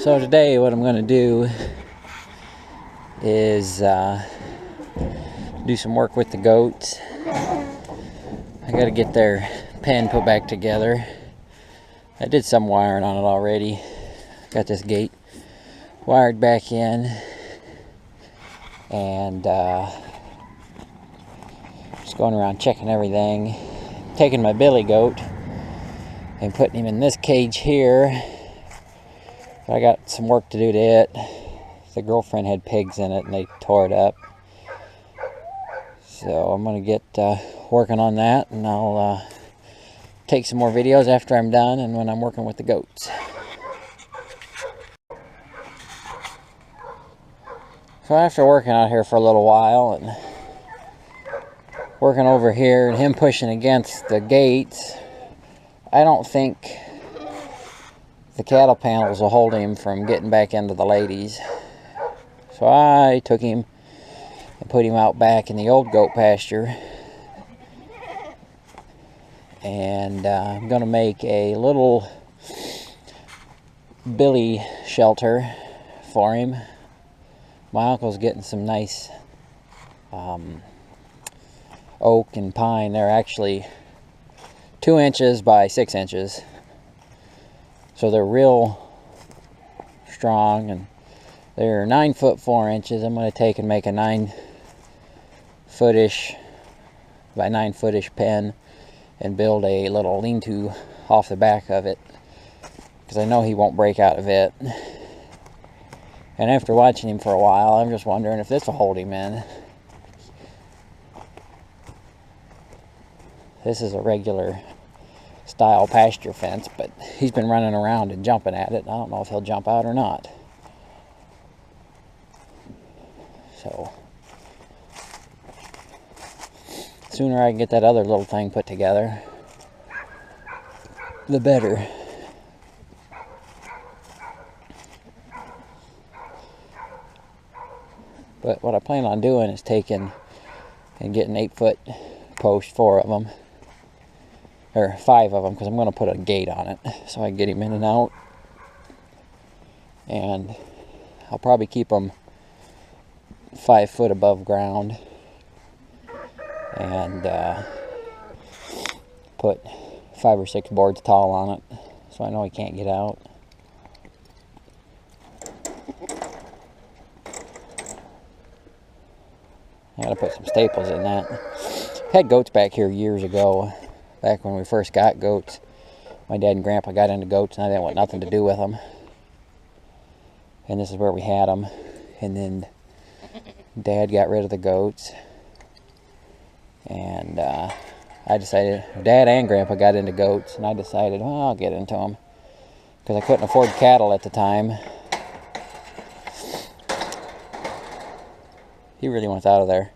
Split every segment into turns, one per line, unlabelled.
So today what I'm going to do is do some work with the goats. I got to get their pen put back together. I did some wiring on it already. Got this gate wired back in, and just going around checking everything, taking my billy goat and putting him in this cage here. But I got some work to do to it. The girlfriend had pigs in it and they tore it up. So I'm going to get working on that, and I'll take some more videos after I'm done and when I'm working with the goats. So after working out here for a little while and working over here and him pushing against the gates, I don't think the cattle panels will hold him from getting back into the ladies. So I took him and put him out back in the old goat pasture. And I'm going to make a little billy shelter for him. My uncle's getting some nice oak and pine. They're actually 2 inches by 6 inches. So they're real strong, and they're 9 foot 4 inches. I'm going to take and make a 9 footish by 9 footish pen and build a little lean-to off the back of it, because I know he won't break out of it. And after watching him for a while, I'm just wondering if this will hold him in. This is a regular style pasture fence, but he's been running around and jumping at it. I don't know if he'll jump out or not. So sooner I can get that other little thing put together, the better. But what I plan on doing is taking and getting 8 foot posts, 4 of them, or 5 of them, because I'm going to put a gate on it so I can get him in and out. And I'll probably keep them 5 foot above ground, and put 5 or 6 boards tall on it so I know he can't get out. I gotta put some staples in that. Had goats back here years ago, back when we first got goats. My dad and grandpa got into goats and I didn't want nothing to do with them. And this is where we had them. And then Dad got rid of the goats. And I decided, Dad and Grandpa got into goats, and I decided, well, I'll get into them, because I couldn't afford cattle at the time. He really wants out of there.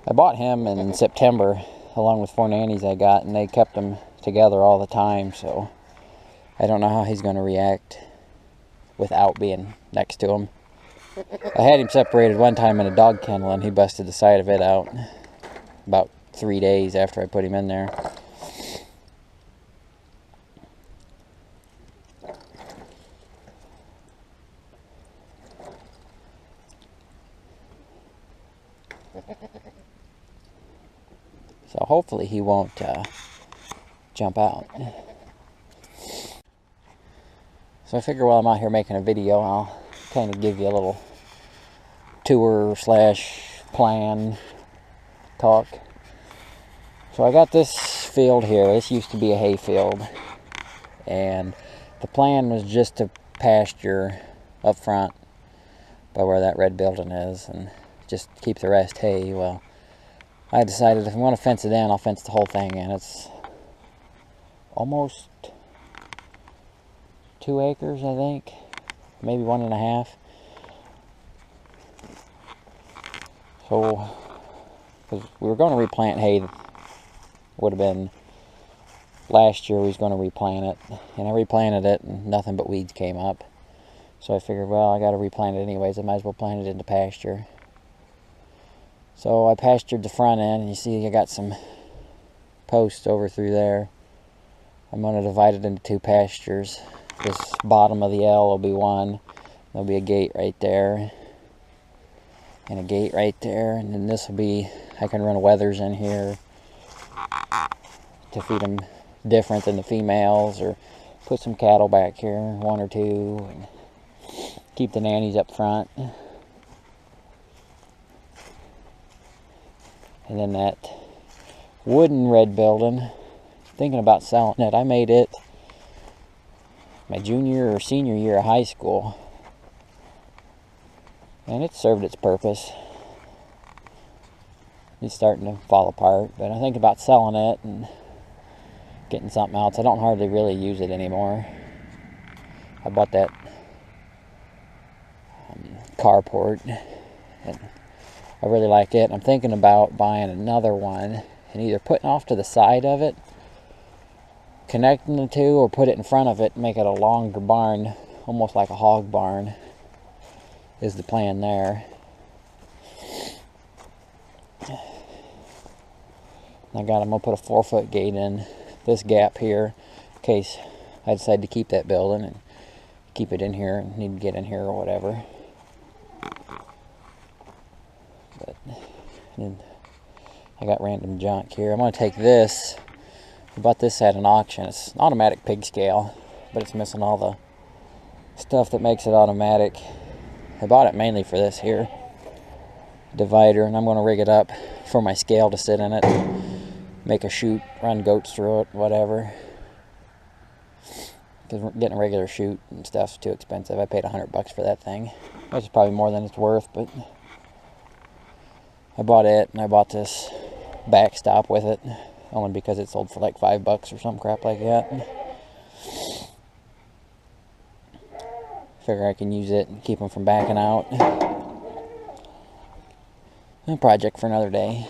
I bought him in September, along with 4 nannies I got, and they kept him together all the time, so I don't know how he's going to react without being next to him. I had him separated one time in a dog kennel, and he busted the side of it out about 3 days after I put him in there. So hopefully he won't jump out. So I figure while I'm out here making a video, I'll kind of give you a little tour / plan talk. So I got this field here. This used to be a hay field, and the plan was just to pasture up front by where that red building is and just keep the rest hay. Well, I decided if I'm going to fence it in, I'll fence the whole thing in. It's almost 2 acres, I think, maybe 1.5. So, because we were going to replant hay, would have been last year we was going to replant it, and I replanted it and nothing but weeds came up. So I figured, well, I got to replant it anyways, I might as well plant it into pasture. So I pastured the front end, and you see I got some posts over through there. I'm going to divide it into 2 pastures. This bottom of the L will be one. There'll be a gate right there. And a gate right there. And then this will be, I can run wethers in here to feed them different than the females, or put some cattle back here, one or two, and keep the nannies up front. And then that wooden red building, thinking about selling it. I made it my junior or senior year of high school, and it served its purpose. It's starting to fall apart, but I think about selling it and getting something else. I don't hardly really use it anymore. I bought that carport, and I really like it. I'm thinking about buying another one and either putting off to the side of it, connecting the two, or put it in front of it and make it a longer barn, almost like a hog barn is the plan there. I'm gonna put a 4-foot gate in this gap here in case I decide to keep that building and keep it in here and need to get in here or whatever. But then I got random junk here. I'm going to take this. I bought this at an auction. It's an automatic pig scale, but it's missing all the stuff that makes it automatic. I bought it mainly for this here divider, and I'm going to rig it up for my scale to sit in it, make a chute, run goats through it, whatever. Because getting a regular chute and stuff's too expensive. I paid $100 for that thing, which is probably more than it's worth, but I bought it, and I bought this backstop with it, only because it sold for like $5 or some crap like that. Figure I can use it and keep them from backing out. A project for another day.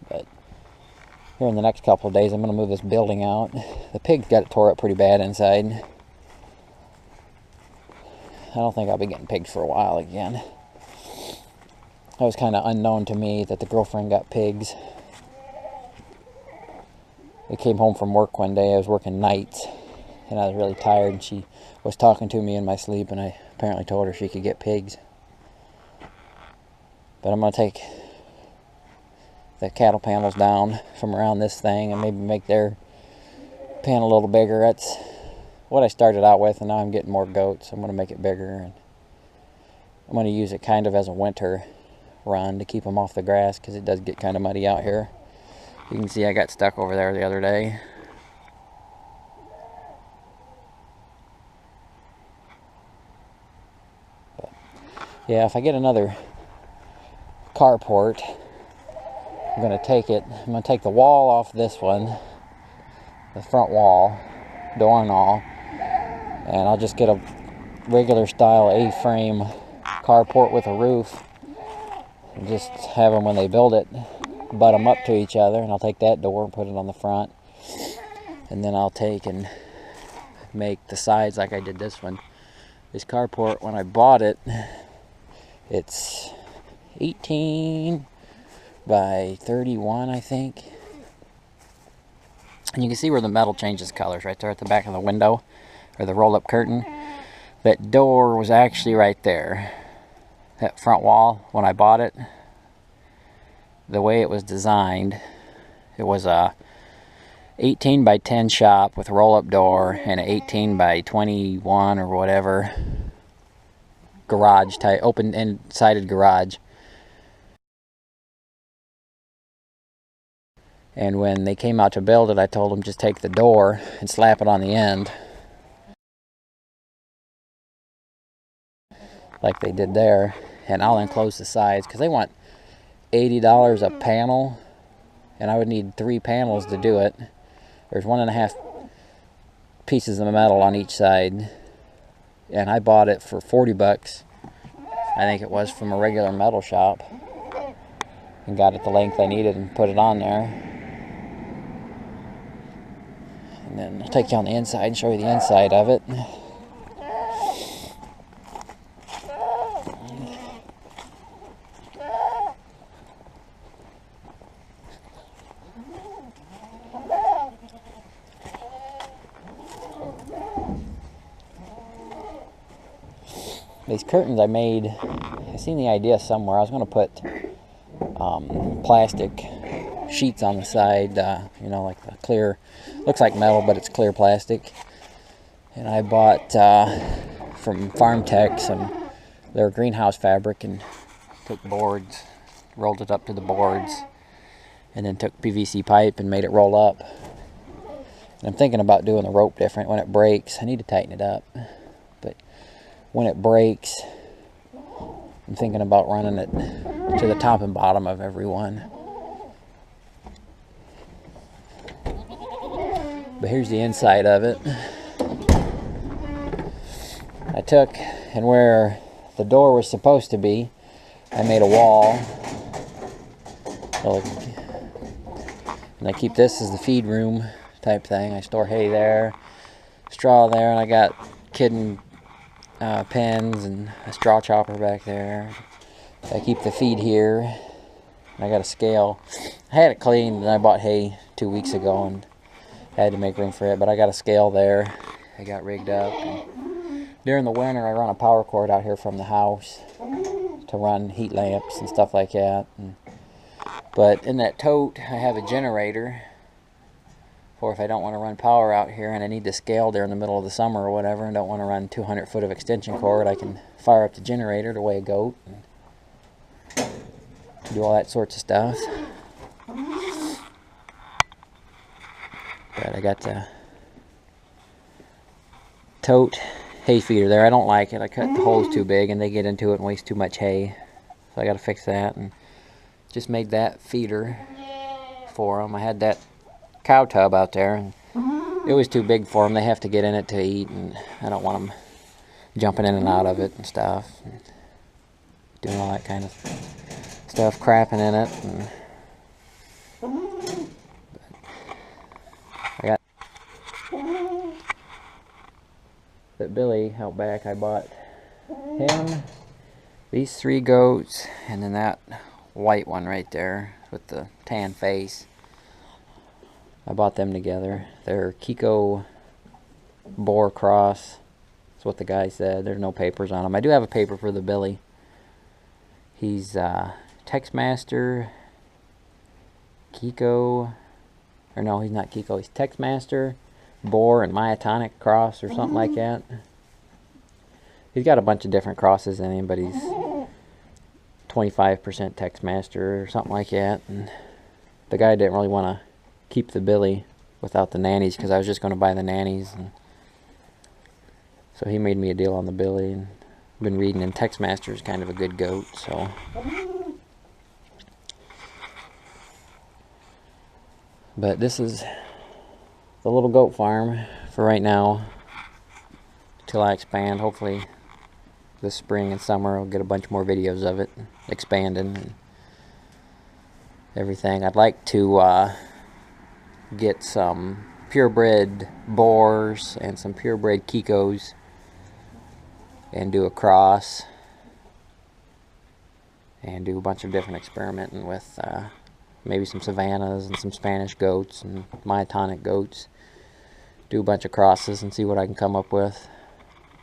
But here in the next couple of days, I'm going to move this building out. The pigs got it tore up pretty bad inside. I don't think I'll be getting pigs for a while again. It was kind of unknown to me that the girlfriend got pigs. I came home from work one day. I was working nights, and I was really tired, and she was talking to me in my sleep, and I apparently told her she could get pigs. But I'm going to take the cattle panels down from around this thing and maybe make their pen a little bigger. That's what I started out with, and now I'm getting more goats. I'm going to make it bigger, and I'm going to use it kind of as a winter run to keep them off the grass, because it does get kind of muddy out here. You can see I got stuck over there the other day. But yeah, if I get another carport, I'm going to take it. I'm going to take the wall off this one, the front wall, door and all, and I'll just get a regular style A-frame carport with a roof, and just have them, when they build it, butt them up to each other, and I'll take that door and put it on the front, and then I'll take and make the sides like I did this one. This carport, when I bought it, it's 18 by 31, I think. And you can see where the metal changes colors right there at the back of the window, or the roll-up curtain. That door was actually right there. That front wall, when I bought it, the way it was designed, it was a 18 by 10 shop with a roll-up door and an 18 by 21 or whatever garage type, open-sided garage. And when they came out to build it, I told them just take the door and slap it on the end, like they did there, and I'll enclose the sides, because they want $80 a panel, and I would need 3 panels to do it. There's 1.5 pieces of metal on each side, and I bought it for $40, I think it was, from a regular metal shop, and got it the length I needed and put it on there. And then I'll take you on the inside and show you the inside of it. these curtains I made, I seen the idea somewhere. I was going to put plastic sheets on the side, you know, like the clear, looks like metal, but it's clear plastic. And I bought from Farm Tech their greenhouse fabric, and took boards, rolled it up to the boards, and then took PVC pipe and made it roll up. And I'm thinking about doing the rope different. When it breaks, I need to tighten it up, but when it breaks, I'm thinking about running it to the top and bottom of every one. But here's the inside of it. I took, and where the door was supposed to be, I made a wall. And I keep this as the feed room type thing. I store hay there, straw there, and I got kitten pens and a straw chopper back there. I keep the feed here. I got a scale. I had it cleaned, and I bought hay 2 weeks ago and had to make room for it, but I got a scale there. I got rigged up. And during the winter, I run a power cord out here from the house to run heat lamps and stuff like that. But in that tote, I have a generator for if I don't want to run power out here and I need to scale during the middle of the summer or whatever and don't want to run 200 foot of extension cord, I can fire up the generator to weigh a goat and do all that sorts of stuff. But I got the tote hay feeder there. I don't like it. I cut the holes too big and they get into it and waste too much hay. So I got to fix that, and just made that feeder for them. I had that cow tub out there and it was too big for them. They have to get in it to eat, and I don't want them jumping in and out of it and stuff, and doing all that kind of stuff, crapping in it. And I got that Billy out back. I bought him, these 3 goats, and then that white one right there with the tan face. I bought them together. They're Kiko Boar Cross. That's what the guy said. There's no papers on them. I do have a paper for the Billy. He's Texmaster Kiko, or no, he's not Kiko. He's Texmaster Boar and Myotonic Cross or something like that. He's got a bunch of different crosses in him, but he's 25% Texmaster or something like that. And the guy didn't really want to keep the Billy without the nannies because I was just going to buy the nannies. And so he made me a deal on the Billy. And I've been reading, and Texmaster is kind of a good goat. So but this is the little goat farm for right now till I expand. Hopefully this spring and summer I'll get a bunch more videos of it expanding and everything. I'd like to get some purebred boars and some purebred Kikos and do a cross and do a bunch of different experimenting with maybe some Savannahs and some Spanish goats and myotonic goats. Do a bunch of crosses and see what I can come up with.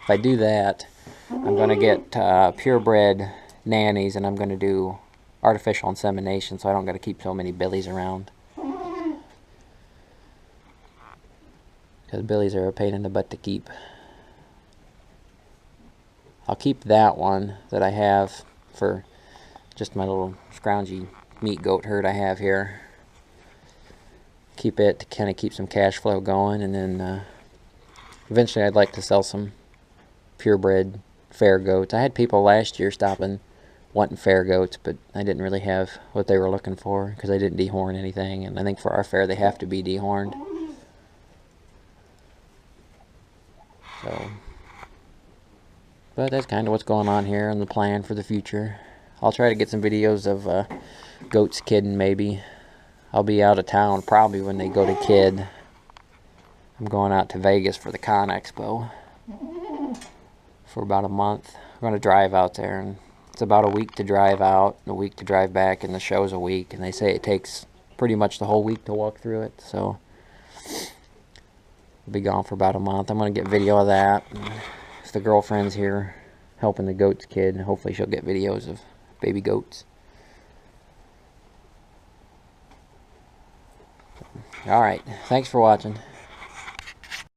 If I do that, I'm going to get purebred nannies, and I'm going to do artificial insemination so I don't got to keep so many Billies around. Because Billies are a pain in the butt to keep. I'll keep that one that I have for just my little scroungy meat goat herd I have here. Keep it to kind of keep some cash flow going, and then eventually I'd like to sell some purebred fair goats. I had people last year stopping wanting fair goats, but I didn't really have what they were looking for because I didn't dehorn anything, and I think for our fair they have to be dehorned. So, but that's kind of what's going on here and the plan for the future. I'll try to get some videos of goats kidding maybe. I'll be out of town probably when they go to kid. I'm going out to Vegas for the Con Expo for about a month. I'm going to drive out there, and it's about a week to drive out, a week to drive back, and the show's a week, and they say it takes pretty much the whole week to walk through it, so I'll be gone for about a month. I'm going to get video of that. And if the girlfriend's here helping the goat's kid. Hopefully she'll get videos of baby goats. Alright, thanks for watching.